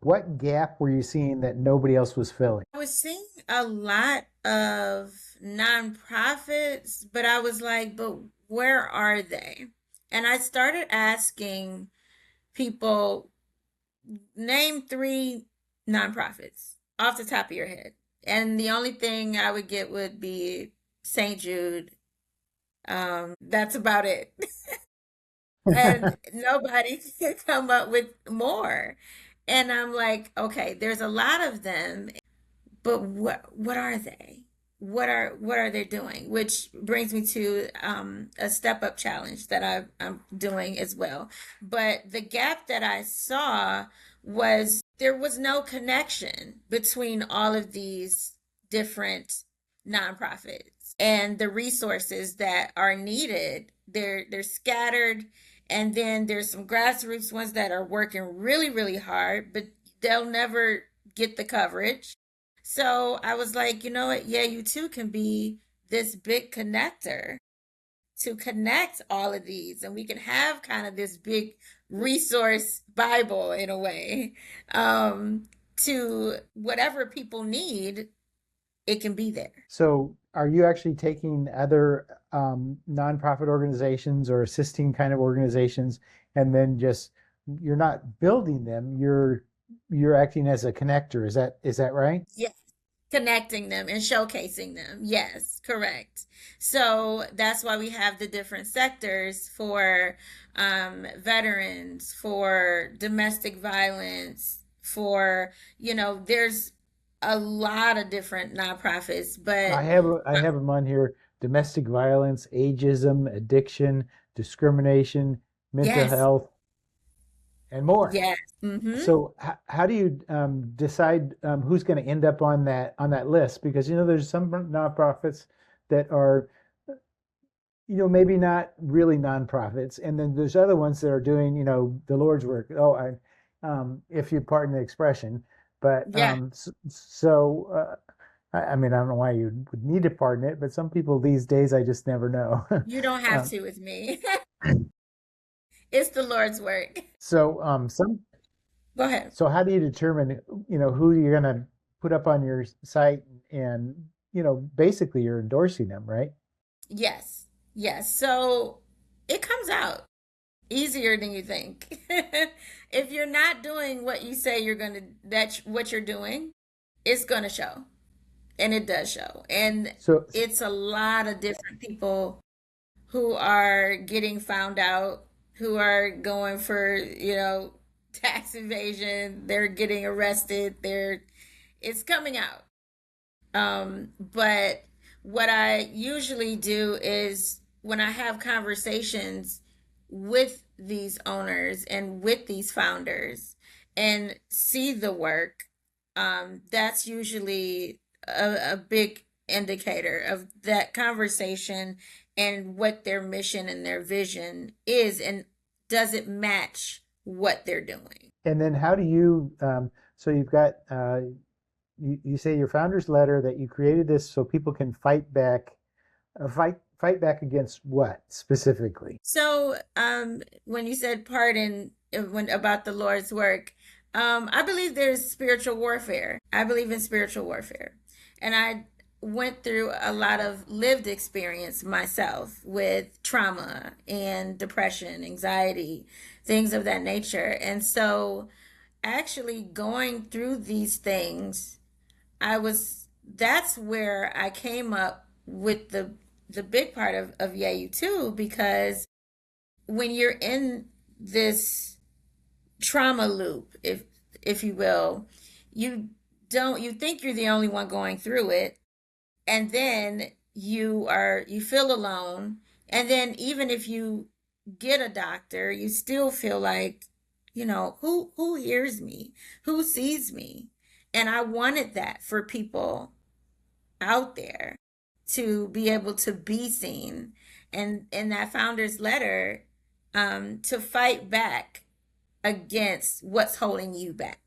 What gap were you seeing that nobody else was filling? I was seeing a lot of nonprofits, but I was like, but where are they? And I started asking people, name three nonprofits off the top of your head. And the only thing I would get would be St. Jude. That's about it. And nobody could come up with more. And I'm like, okay, there's a lot of them, but what are they? What are they doing? Which brings me to a step up challenge that I'm doing as well. But the gap that I saw was there was no connection between all of these different nonprofits and the resources that are needed. They're scattered, and then there's some grassroots ones that are working really, really hard, but they'll never get the coverage. So I was like, you know what? Yeah, you too can be this big connector to connect all of these, and we can have kind of this big resource Bible in a way, to whatever people need, it can be there. So, are you actually taking other nonprofit organizations or assisting kind of organizations, and then just you're not building them, you're acting as a connector. Is that right? Yes, connecting them and showcasing them. Yes, correct. So that's why we have the different sectors for veterans, for domestic violence, for, there's a lot of different nonprofits, but I have them on here: domestic violence, ageism, addiction, discrimination, mental yes, health, and more. yes. Mm-hmm. So how do you decide who's going to end up on that list? Because there's some nonprofits that are maybe not really nonprofits, and then there's other ones that are doing the Lord's work. Oh, if you pardon the expression, but Yeah, I mean, I don't know why you would need to pardon it, but some people these days I just never know. you don't have um, to with me. It's the Lord's work. so um, some Go ahead. So how do you determine, who you're going to put up on your site and, basically you're endorsing them, right? Yes, yes. So it comes out easier than you think. If you're not doing what you say you're going to, that's what you're doing, it's going to show. And it does show. And So, it's a lot of different people who are getting found out, who are going for, tax evasion, they're getting arrested, it's coming out. But what I usually do is when I have conversations with these owners and with these founders and see the work, that's usually a big indicator of that conversation and what their mission and their vision is, and does it match what they're doing. and then how do you, so you've got, you say your founder's letter that you created this so people can fight back, fight back against what specifically? So, when you said pardon, when about the Lord's work, I believe there's spiritual warfare. I believe in spiritual warfare, and I went through a lot of lived experience myself with trauma and depression, anxiety, things of that nature. And so, actually going through these things, that's where I came up with the big part of Yeah You Too, because when you're in this trauma loop, if you will, you you think you're the only one going through it, and then you feel alone, and then even if you get a doctor, you still feel like, who hears me, who sees me. And I wanted that for people out there to be able to be seen, and in that founder's letter, to fight back against what's holding you back.